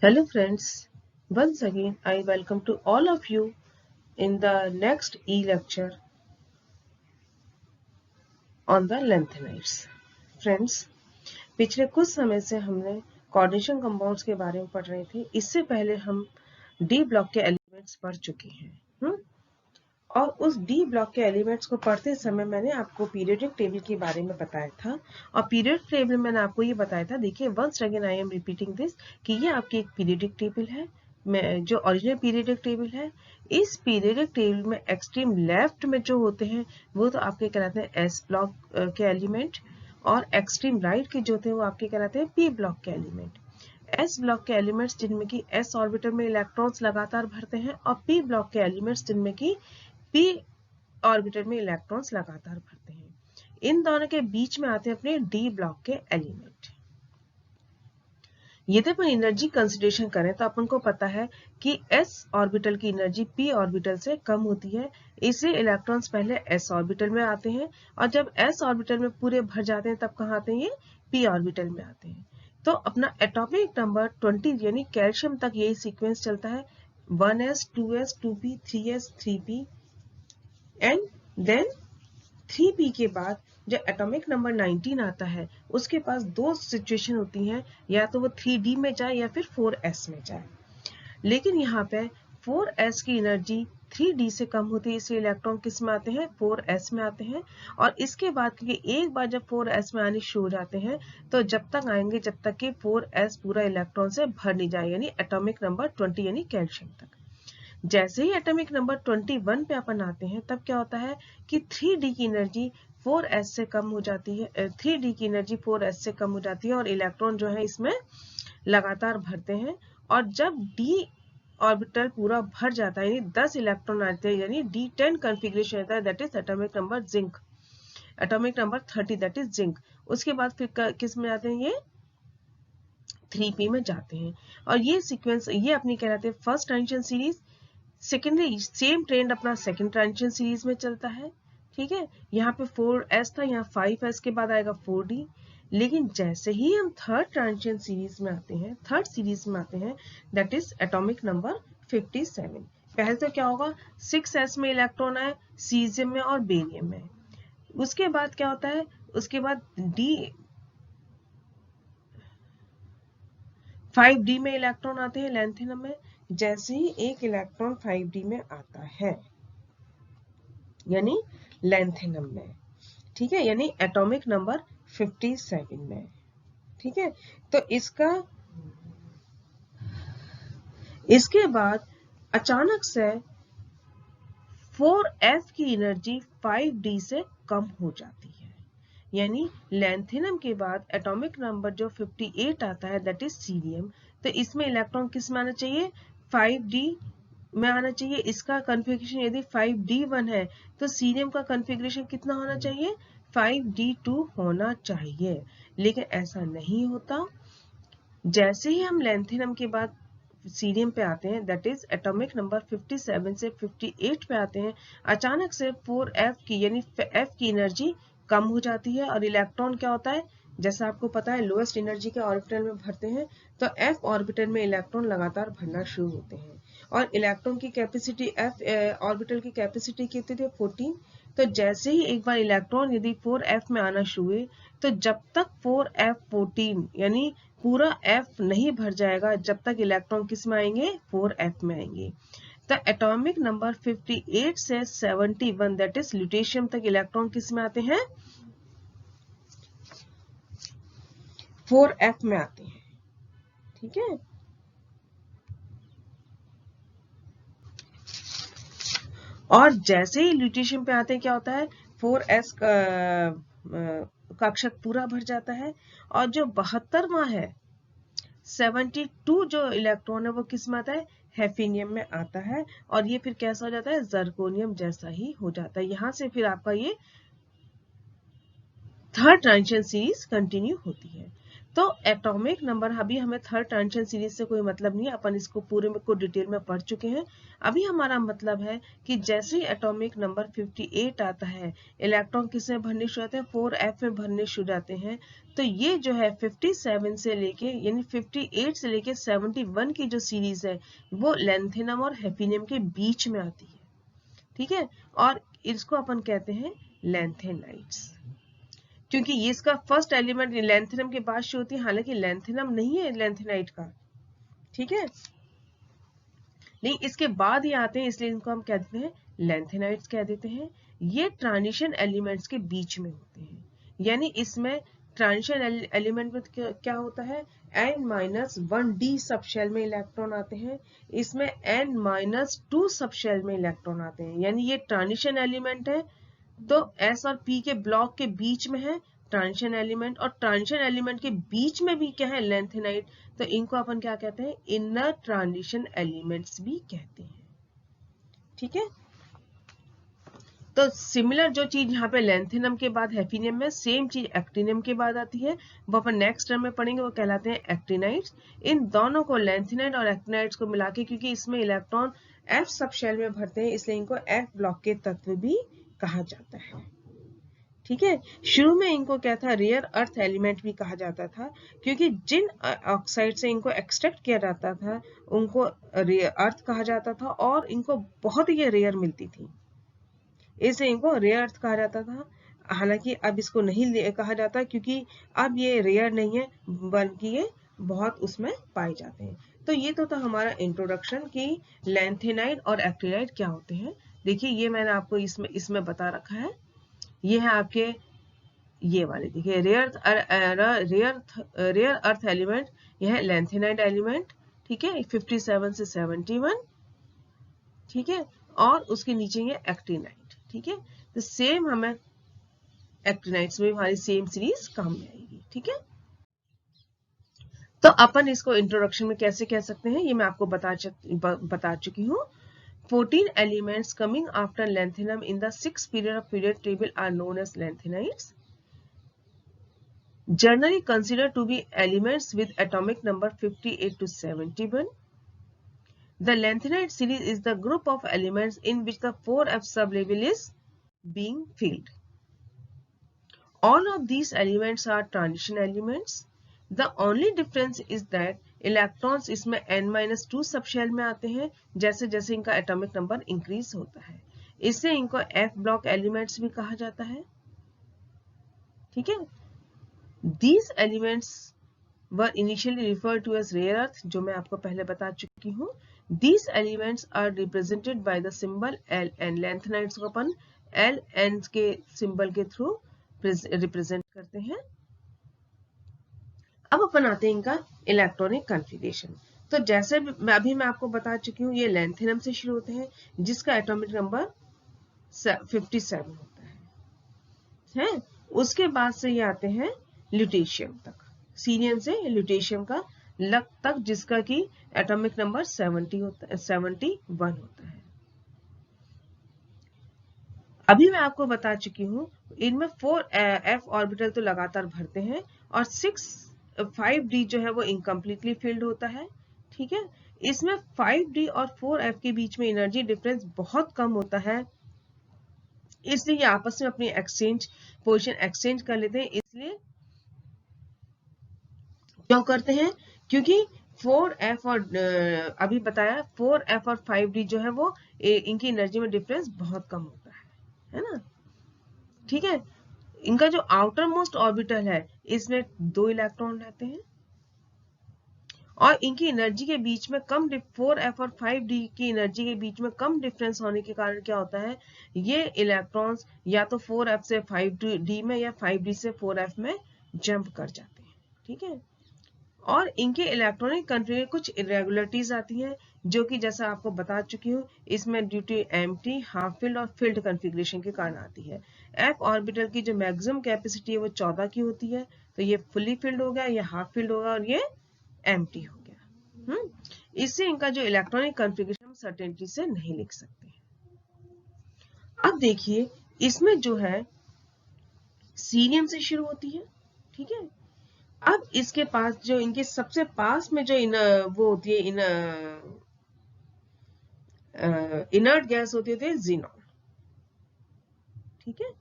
Hello friends, once again I welcome to all of you in the next e-lecture on the lanthanides. Friends, पिछले कुछ समय से हमने coordination compounds के बारे में पढ़ रहे थे। इससे पहले हम डी ब्लॉक के एलिमेंट्स पढ़ चुके हैं। और उस डी ब्लॉक के एलिमेंट्स को पढ़ते समय मैंने आपको पीरियोडिक टेबल के बारे में बताया था। और पीरियोडिक टेबल में मैंने आपको ये बताया था, देखिए once again I am repeating this, कि ये आपकी एक पीरियोडिक टेबल है, जो ओरिजिनल पीरियोडिक टेबल है। इस पीरियोडिक टेबल में एक्सट्रीम लेफ्ट में जो होते हैं वो तो आपके कहलाते हैं एस ब्लॉक के एलिमेंट, और एक्सट्रीम राइट के जो थे वो आपके कहलाते हैं पी ब्लॉक के एलिमेंट। एस ब्लॉक के एलिमेंट्स जिनमें कि एस ऑर्बिटल में इलेक्ट्रॉन्स लगातार भरते हैं, और पी ब्लॉक के एलिमेंट्स जिनमें कि पी ऑर्बिटल में इलेक्ट्रॉन्स लगातार भरते हैं। इन दोनों के बीच में आते हैं अपने डी ब्लॉक के एलिमेंट। यदि अपन एनर्जी कंसिडरेशन करें तो अपन को पता है कि s ऑर्बिटल की एनर्जी p ऑर्बिटल से कम होती है, इसलिए इलेक्ट्रॉन्स पहले s ऑर्बिटल में आते हैं, और जब s ऑर्बिटल में पूरे भर जाते हैं तब कहाँ आते हैं? ये p ऑर्बिटल में आते हैं। तो अपना एटॉमिक नंबर 20 यानी कैल्शियम तक यही सीक्वेंस चलता है, 1s 2s 2p 3s 3p and then 3p के बाद जब एटॉमिक नंबर 19 आता है उसके पास दो सिचुएशन होती हैं, या तो वो 3d में जाए या फिर 4s में जाए। लेकिन यहाँ पे 4s की एनर्जी 3d से कम होती है, इसलिए इलेक्ट्रॉन किस में आते हैं? 4s में आते हैं। और इसके बाद क्योंकि एक बार जब 4s में आने शुरू हो जाते हैं तो जब तक आएंगे जब तक कि 4s पूरा इलेक्ट्रॉन से भर नहीं जाए, यानी एटॉमिक नंबर 20 यानी कैल्शियम तक। जैसे ही एटॉमिक नंबर 21 पे अपन आते हैं तब क्या होता है कि 3d की एनर्जी 4s से कम हो जाती है, 3d की एनर्जी 4s से कम हो जाती है, और इलेक्ट्रॉन जो है इसमें लगातार भरते हैं। और जब d ऑर्बिटल पूरा भर जाता है, यानी 10 इलेक्ट्रॉन आते हैं, यानी d10 कॉन्फ़िगरेशन आता है, that is atomic number zinc, atomic number 30 that is zinc. उसके बाद फिर किस में जाते हैं? ये 3p में जाते हैं। और ये सीक्वेंस ये अपनी कहलाते हैं first transition series. Secondary same trend अपना सेकेंड ट्रांजिशन सीरीज में चलता है। ठीक है, यहाँ पे 4s था, यहाँ 5s के बाद आएगा 4d। लेकिन जैसे ही हम थर्ड ट्रांजिशन सीरीज में आते हैं, थर्ड सीरीज में आते हैं, दैट इज एटॉमिक नंबर 57। पहले तो क्या होगा? 6s में इलेक्ट्रॉन आए सीजियम में और बेरियम में। उसके बाद क्या होता है? उसके बाद 5d में इलेक्ट्रॉन आते हैं लैंथेनम में। जैसे ही एक इलेक्ट्रॉन 5d में आता है यानी लैंथेनम में, ठीक है, यानी एटॉमिक नंबर 57 में, ठीक है, तो इसके बाद अचानक से 4f की एनर्जी 5d से कम हो जाती है, यानी लैंथेनम के बाद एटॉमिक नंबर जो 58 आता है दैट इज सीरियम। तो इसमें इलेक्ट्रॉन किस में आना चाहिए? 5d में आना चाहिए। इसका कॉन्फ़िगरेशन यदि 5d1 है तो सीरियम का कॉन्फ़िगरेशन कितना होना चाहिए? 5d2 होना चाहिए। लेकिन ऐसा नहीं होता। जैसे ही हम लैंथेनम के बाद सीरियम पे आते हैं, दैट इज एटॉमिक नंबर 57 से 58 पे आते हैं, अचानक से 4f की यानी f की एनर्जी कम हो जाती है, और इलेक्ट्रॉन क्या होता है? जैसा आपको पता है लोएस्ट एनर्जी के ऑर्बिटल में भरते हैं, तो f ऑर्बिटल में इलेक्ट्रॉन लगातार भरना शुरू होते हैं। और इलेक्ट्रॉन की कैपेसिटी f ऑर्बिटल की कैपेसिटी कितनी थी? 14। तो जैसे ही एक बार इलेक्ट्रॉन यदि 4f में आना शुरू हुए, तो जब तक 4f14 यानी पूरा f नहीं भर जाएगा जब तक इलेक्ट्रॉन किस में आएंगे? 4f में आएंगे। तो एटॉमिक नंबर 58 से 71 दैट इज ल्यूटेशियम तक इलेक्ट्रॉन किस में आते हैं? 4f में आते हैं, ठीक है। और जैसे ही ल्यूटेशियम पे आते हैं क्या होता है? 4s कक्षक पूरा भर जाता है, और जो 72वां है 72 जो इलेक्ट्रॉन है वो किस में आता है? हैफिनियम में आता है। और ये फिर कैसा हो जाता है? जर्कोनियम जैसा ही हो जाता है। यहां से फिर आपका ये थर्ड ट्रांजिशन सीरीज कंटिन्यू होती है। तो एटॉमिक नंबर अभी हमें थर्ड ट्रांजिशन सीरीज से कोई मतलब नहीं है, अपन इसको पूरे में को डिटेल में पढ़ चुके हैं। अभी हमारा मतलब है कि जैसे ही एटॉमिक नंबर 58 आता है, इलेक्ट्रॉन किस में भरने शुरू होते हैं, 4f में भरने शुरू जाते हैं। तो ये जो है 57 से लेके यानी 58 से लेके 71 की जो सीरीज है वो लैंथेनम और हैफिनियम के बीच में आती है, ठीक है। और इसको अपन कहते हैं लैंथेनाइड्स, क्योंकि ये इसका फर्स्ट एलिमेंट लैंथेनम के बाद शुरू होती है, हालांकि लैंथेनम नहीं है लैंथेनाइट का, ठीक है, नहीं इसके बाद ही आते हैं, इसलिए इनको हम कह देते हैं लैंथेनाइट्स कह देते हैं। ये ट्रांजिशन एलिमेंट्स के बीच में होते हैं, यानी इसमें ट्रांजिशन एलिमेंट में क्या होता है, n-1d सब शेल में इलेक्ट्रॉन आते हैं, इसमें n-2 सब शेल में इलेक्ट्रॉन आते हैं, यानी ये ट्रांजिशन एलिमेंट है। तो S और P के ब्लॉक के बीच में है ट्रांजिशन एलिमेंट, और ट्रांजिशन एलिमेंट के बीच में भी क्या है, लैंथेनाइट। तो इनको अपन क्या कहते हैं, इनर ट्रांजिशन एलिमेंट्स भी कहते हैं, ठीक है। तो सिमिलर जो चीज यहाँ पे लैंथेनम के बाद हैफिनियम में, सेम चीज एक्टिनियम के बाद आती है, वो अपन नेक्स्ट टर्म में पढ़ेंगे, वो कहलाते हैं एक्टिनाइट्स। इन दोनों को लैंथेनाइट और एक्टिनाइट्स को मिला के, क्योंकि इसमें इलेक्ट्रॉन F सब शेल में भरते हैं, इसलिए इनको F ब्लॉक के तत्व भी कहा जाता है, ठीक है। शुरू में इनको क्या था, रेयर अर्थ एलिमेंट भी कहा जाता था, क्योंकि जिन ऑक्साइड से इनको एक्सट्रैक्ट किया जाता था उनको रेयर अर्थ कहा जाता था, और इनको बहुत ही रेयर मिलती थी, इसलिए इनको रेयर अर्थ कहा जाता था। हालांकि अब इसको नहीं कहा जाता, क्योंकि अब ये रेयर नहीं है, बल्कि ये बहुत उसमें पाए जाते हैं। तो ये तो था हमारा इंट्रोडक्शन कि लैंथेनाइट और एक्टिनाइट क्या होते हैं। देखिए ये मैंने आपको इसमें बता रखा है, ये है आपके ये वाले, देखिए रेयर अर्थ एलिमेंट, यह है लैंथेनाइट एलिमेंट, ठीक है, 57 से 71, ठीक है, और उसके नीचे ये एक्टिनाइट, ठीक है। तो सेम हमें एक्टिनाइट्स में हमारी सेम सीरीज काम में आएगी, ठीक है। तो अपन इसको इंट्रोडक्शन में कैसे कह सकते हैं, ये मैं आपको बता चुकी हूँ। 14 elements coming after lanthanum in the 6th period table are known as lanthanides, generally considered to be elements with atomic number 58 to 71. The lanthanide series is the group of elements in which the 4f sublevel is being filled. All of these elements are transition elements. The only difference is that electrons इसमें n-2 सब shell में आते हैं जैसे जैसे इनका atomic number increase होता है, इससे इनको F ब्लॉक एलिमेंट्स भी कहा जाता है, ठीक है। These elements were initially referred to as rare earth, जो मैं आपको पहले बता चुकी हूँ। These elements are represented by the symbol Ln, lanthanides को अपन Ln के सिंबल के थ्रू रिप्रेजेंट करते हैं। अब अपन आते हैं इनका इलेक्ट्रॉनिक कॉन्फ़िगरेशन। तो जैसे अभी मैं आपको बता चुकी हूँ, ये लैंथेनम से शुरू होते हैं जिसका एटॉमिक नंबर 57 होता है। उसके बाद से ये आते हैं ल्यूटेशियम तक, सीरियम से ल्यूटेशियम का लग तक, जिसका कि एटॉमिक नंबर 71 होता है। अभी मैं आपको बता चुकी हूँ इनमें 4f ऑर्बिटल तो लगातार भरते हैं, और 5d जो है वो इनकम्प्लीटली फिल्ड होता है, ठीक है। इसमें 5d और 4f के बीच में एनर्जी डिफरेंस बहुत कम होता है, इसलिए ये आपस में अपनी पोजीशन एक्सचेंज कर लेते हैं। इसलिए क्यों करते हैं, क्योंकि 4f और अभी बताया 4f और 5d जो है वो इनकी एनर्जी में डिफरेंस बहुत कम होता है ना, ठीक है। इनका जो आउटर मोस्ट ऑर्बिटल है इसमें 2 इलेक्ट्रॉन रहते हैं, और इनकी एनर्जी के बीच में कम 4f और 5d की एनर्जी के बीच में कम डिफरेंस होने के कारण क्या होता है, ये इलेक्ट्रॉन्स या तो 4f से 5d में या 5d से 4f में जंप कर जाते हैं, ठीक है। और इनके इलेक्ट्रॉनिक कॉन्फ़िगरेशन कुछ इरेगुलरिटीज आती हैं, जो कि जैसा आपको बता चुकी हूँ, इसमें due to empty, half filled और फिल्ड कॉन्फ़िगरेशन के कारण आती है। f ऑर्बिटल की जो मैक्सिमम कैपेसिटी है वो 14 की होती है, तो ये फुली फिल्ड हो गया, ये हाफ फिल्ड होगा, और ये एम्प्टी हो गया। इससे इनका जो इलेक्ट्रॉनिक कॉन्फ़िगरेशन हम सर्टेनिटी से नहीं लिख सकते। अब देखिए इसमें जो है सीरियम से शुरू होती है, ठीक है। अब इसके पास जो इनके सबसे पास में जो वो होती है इनर्ट गैस होती है जीनॉन। ठीक है,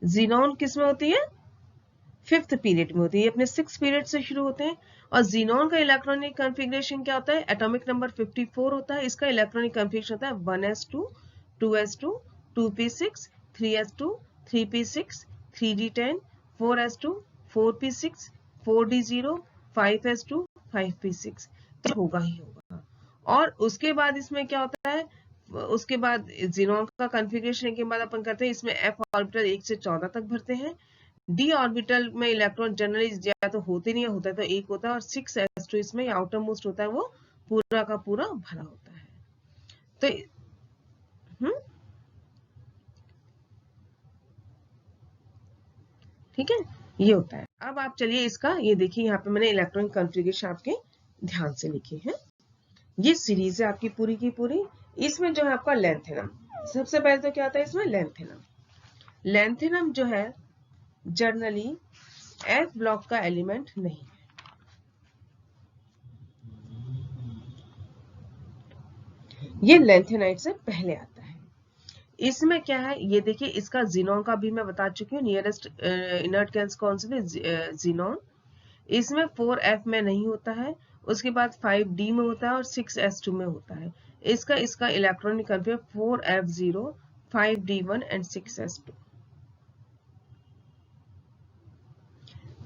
जीनॉन किस में होती है? 5th पीरियड में होती है। अपने 6 पीरियड से शुरू होते हैं। और जीनॉन का इलेक्ट्रॉनिक कॉन्फ़िगरेशन क्या होता है? एटॉमिक नंबर 54 होता है। इसका इलेक्ट्रॉनिक कॉन्फ़िगरेशन होता है 1s2 2s2 2p6 3s2 3p6 3d10 4s2 4p6 4d0 5s2 5p6। तो होगा ही होगा। और उसके बाद इसमें क्या होता है? उसके बाद जीनॉन का कॉन्फ़िगरेशन के बाद अपन करते हैं इसमें f ऑर्बिटल 1 से 14 तक भरते हैं। डी ऑर्बिटल में इलेक्ट्रॉन जनरली या तो होते नहीं होता है तो एक होता है। और 6s2 इसमें आउटर मोस्ट होता है, वो पूरा का पूरा भरा होता है। तो ठीक है, ये होता है। अब आप चलिए इसका ये देखिए, यहाँ पे मैंने इलेक्ट्रॉनिक कॉन्फ़िगरेशन आपके ध्यान से लिखे हैं। ये सीरीज है आपकी पूरी की पूरी। इसमें जो है आपका लेंथेनम, सबसे पहले तो क्या आता है इसमें? लेंथेनम। लेंथेनम जो है जनरली एफ ब्लॉक का एलिमेंट नहीं है। ये लेंथेनाइट से पहले आता है। इसमें क्या है ये देखिए, इसका जीनॉन का भी मैं बता चुकी हूँ। नियरेस्ट इनर्ट गैस कौन से थे? जीनॉन। इसमें 4f में नहीं होता है, उसके बाद 5d में होता है और 6s2 में होता है। इसका इसका electronic configuration 4f0 5d1 and 6s2।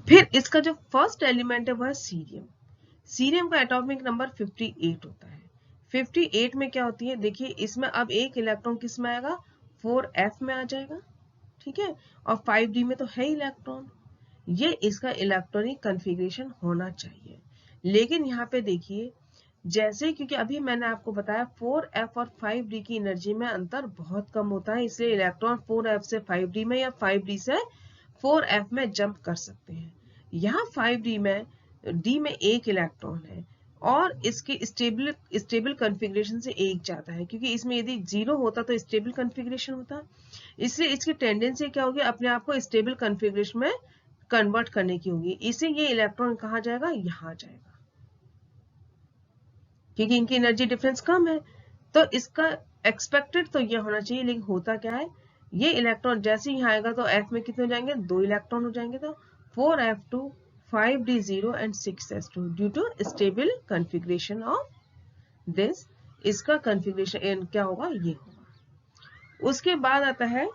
फिर इसका जो फर्स्ट एलिमेंट है वो है सीरियम। सीरियम का एटॉमिक नंबर 58 होता है। 58 में क्या होती है देखिए, इसमें अब एक इलेक्ट्रॉन किस में आएगा? 4f में आ जाएगा। ठीक है, और 5d में तो है इलेक्ट्रॉन। ये इसका इलेक्ट्रॉनिक कॉन्फ़िगरेशन होना चाहिए। लेकिन यहाँ पे देखिए, जैसे क्योंकि अभी मैंने आपको बताया 4f और 5d की एनर्जी में अंतर बहुत कम होता है, इसलिए इलेक्ट्रॉन 4f से 5d में या 5d से 4f में जंप कर सकते हैं। यहाँ 5d में d में एक इलेक्ट्रॉन है और इसकी स्टेबल कॉन्फ़िगरेशन से एक जाता है, क्योंकि इसमें यदि 0 होता तो स्टेबल कॉन्फ़िगरेशन होता। इसलिए इसकी टेंडेंसी क्या होगी? अपने आप को स्टेबल कॉन्फ़िगरेशन में कन्वर्ट करने की होगी। इसे ये इलेक्ट्रॉन कहाँ जाएगा? यहाँ जाएगा, क्योंकि इनकी एनर्जी डिफरेंस कम है। तो इसका एक्सपेक्टेड तो ये होना चाहिए, लेकिन होता क्या है? ये इलेक्ट्रॉन जैसे ही आएगा तो f में कितने हो जाएंगे? 2 इलेक्ट्रॉन हो जाएंगे। तो 4f2 5d0 and 6s2 due to stable configuration of this. इसका कॉन्फ़िगरेशन क्या होगा? ये होगा। उसके बाद आता है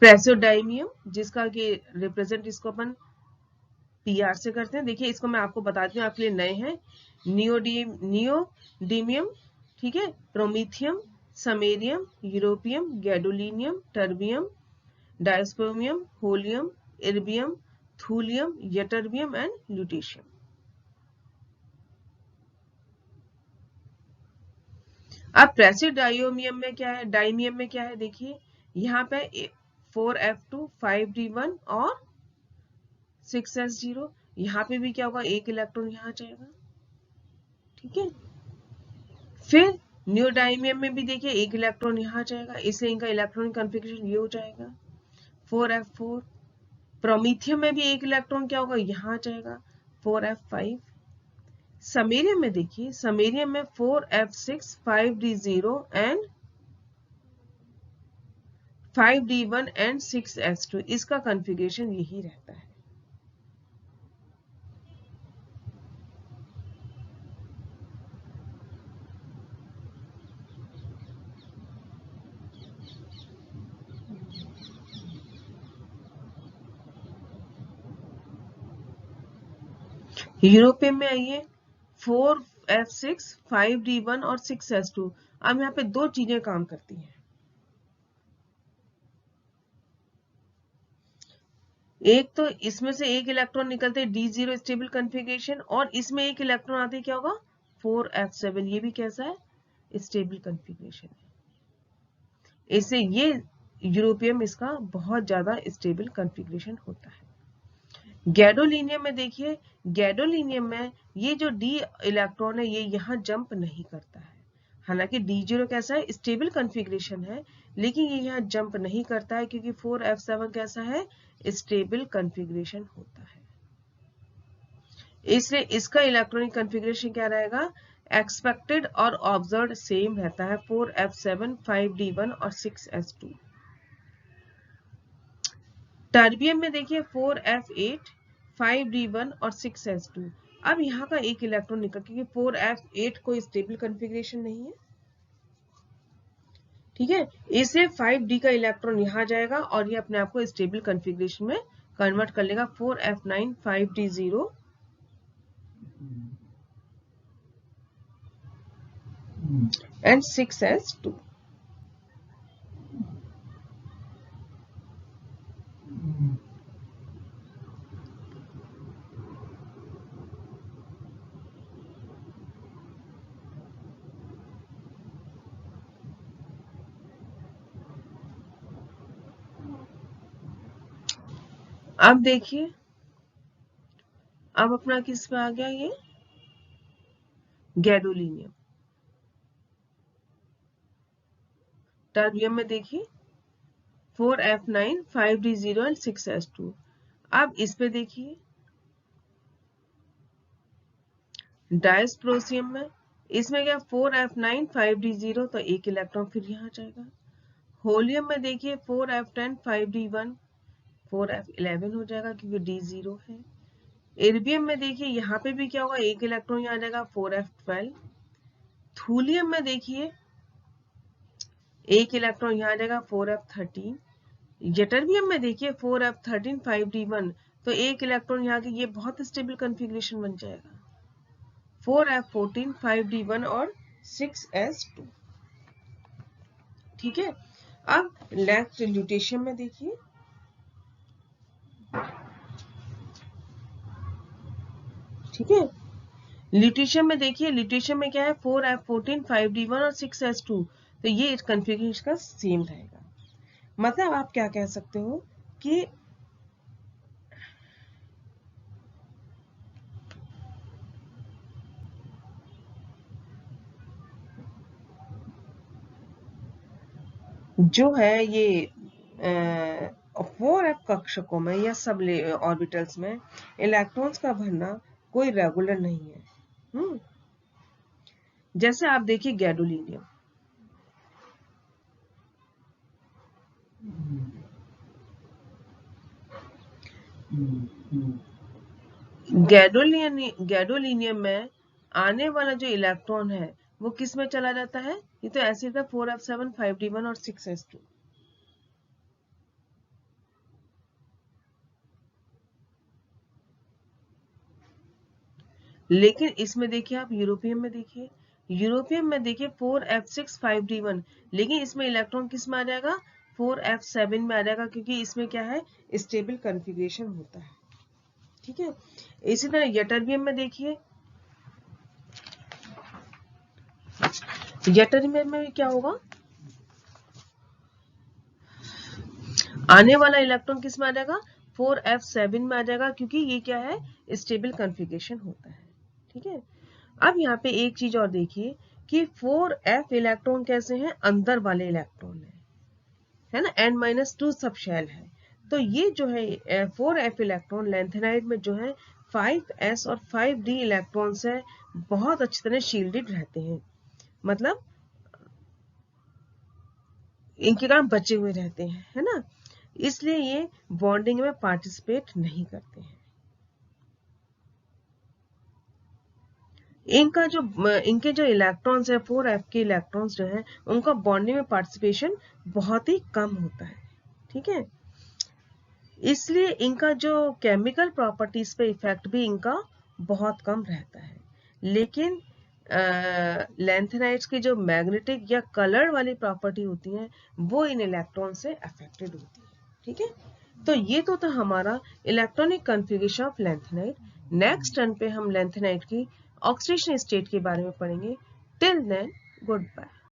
प्रेसोडाइमियम, जिसका कि रिप्रेजेंट इसको अपन PR से करते हैं। देखिए इसको मैं आपको बताती हूँ, आपके लिए नए हैं। नियोडीमियम, ठीक है, promethium, samarium, europium, gadolinium, terbium, dysprosium, holmium, erbium, thulium, ytterbium and lutetium. अब प्रेसिडाइमियम में क्या है? डाइमियम में क्या है देखिए, यहाँ पे 4f2 5d1 और 6s0। यहाँ पे भी क्या होगा? एक इलेक्ट्रॉन यहाँ जाएगा। ठीक है, फिर न्यूडाइमियम में भी देखिए एक इलेक्ट्रॉन यहाँ जाएगा, इसलिए इनका इलेक्ट्रॉनिक कॉन्फ़िगरेशन ये हो जाएगा 4f4। प्रोमीथियम में भी एक इलेक्ट्रॉन क्या होगा? यहाँ जाएगा 4f5। समेरियम में देखिए, समेरियम में 4f6 5d0 and 5d1 and 6s2। इसका कॉन्फ़िगरेशन यही रहता है। यूरोपियम में आइए, 4f6 5d1 और 6s2। अब यहाँ पे दो चीजें काम करती हैं। एक तो इसमें से एक इलेक्ट्रॉन निकलते हैं d0 स्टेबल कॉन्फ़िगरेशन, और इसमें एक इलेक्ट्रॉन आते क्या होगा? 4f7। ये भी कैसा है? स्टेबल कॉन्फ़िगरेशन है। इससे ये यूरोपियम इसका बहुत ज्यादा स्टेबल कॉन्फ़िगरेशन होता है। गैडोलिनियम में देखिए, गैडोलिनियम में ये जो d इलेक्ट्रॉन है ये यहाँ जंप नहीं करता है। हालांकि d0 कैसा है? स्टेबल कॉन्फ़िगरेशन है, लेकिन ये यहाँ जंप नहीं करता है क्योंकि 4f7 कैसा है, स्टेबल कॉन्फ़िगरेशन होता है। इसलिए इसका इलेक्ट्रॉनिक कॉन्फ़िगरेशन क्या रहेगा, एक्सपेक्टेड और ऑब्जर्व्ड सेम रहता है, 4f7, 5d1 और 6s2। टर्बियम में देखिए 4f8, 5d1 और 6s2। अब यहाँ का एक इलेक्ट्रॉन निकल, क्योंकि 4f8 कोई स्टेबल कॉन्फ़िगरेशन नहीं है, ठीक है, इसलिए 5d का इलेक्ट्रॉन यहाँ जाएगा और ये अपने आप को स्टेबल कॉन्फ़िगरेशन में कन्वर्ट कर लेगा, 4f9, 5d0 and 6s2। अब देखिए, अब अपना किस पे आ गया, ये गैडोलीनियम। टर्बियम में देखिए 4f9, 5d0 और 6s2। अब इस पे देखिए डायस्प्रोसियम में, इसमें क्या 4f9, 5d0, तो एक इलेक्ट्रॉन फिर यहाँ जाएगा। होलियम में देखिए 4f10, 5d1, 4f11 हो जाएगा क्योंकि d0 है। इर्बियम में देखिए यहाँ पे भी क्या होगा, एक इलेक्ट्रॉन यहाँ आ जाएगा, 4f12। थूलियम में देखिए एक इलेक्ट्रॉन यहाँ आ जाएगा, 4f13। यटरबियम में देखिए 4f13, 5d1, तो एक इलेक्ट्रॉन यहाँ के, ये बहुत स्टेबल कॉन्फ़िगरेशन बन जाएगा, 4f14, 5d1 और 6s2। ठीक है, अब नेक्स्ट ल्यूटेशियम में देखिए, ठीक है, ल्यूटेशियम में देखिए, ल्यूटेशियम में क्या है, 4f14, 5d1 और 6s2, तो ये कॉन्फ़िगरेशन का सेम रहेगा। मतलब आप क्या कह सकते हो कि जो है ये 4f कक्षकों में या सब ऑर्बिटल्स में इलेक्ट्रॉन्स का भरना कोई रेगुलर नहीं है। जैसे आप देखिए गैडोलीनियम, गैडोलीनियम में आने वाला जो इलेक्ट्रॉन है वो किस में चला जाता है, ये तो ऐसे था 4f7, 5d1 और 6s2। लेकिन इसमें देखिए आप यूरोपियम में देखिए, यूरोपियम में देखिए 4f6, 5d1, लेकिन इसमें इलेक्ट्रॉन किस में आ जाएगा, 4f7 में आ जाएगा, क्योंकि इसमें क्या है, स्टेबल कॉन्फ़िगरेशन होता है। ठीक है, इसी तरह यटरबियम में देखिए, यटरबियम में क्या होगा, आने वाला इलेक्ट्रॉन किस में आ जाएगा, 4f7 में आ जाएगा, क्योंकि ये क्या है, स्टेबल कॉन्फ़िगरेशन होता है। ठीक है, अब यहाँ पे एक चीज और देखिए कि 4f इलेक्ट्रॉन कैसे हैं, अंदर वाले इलेक्ट्रॉन है ना, n-2 सब शेल है, तो ये जो है 4f इलेक्ट्रॉन लैंथेनाइड में जो है 5s और 5d इलेक्ट्रॉन से बहुत अच्छी तरह शील्डेड रहते हैं, मतलब इनके कारण बचे हुए रहते हैं, है ना, इसलिए ये बॉन्डिंग में पार्टिसिपेट नहीं करते हैं। इनके जो इलेक्ट्रॉन्स है, 4f के इलेक्ट्रॉन्स जो है, उनका बॉन्डिंग में पार्टिसिपेशन बहुत ही कम होता है। ठीक है, इसलिए इनका जो केमिकल प्रॉपर्टीज पे इफेक्ट भी इनका बहुत कम रहता है। लेकिन लैंथेनाइड्स की जो मैग्नेटिक या कलर वाली प्रॉपर्टी होती है वो इन इलेक्ट्रॉन से अफेक्टेड होती है। ठीक है, तो ये तो था हमारा electronic configuration of lanthanide. Next turn पे हम लैंथेनाइड की ऑक्सीडेशन स्टेट के बारे में पढ़ेंगे। Till then good bye.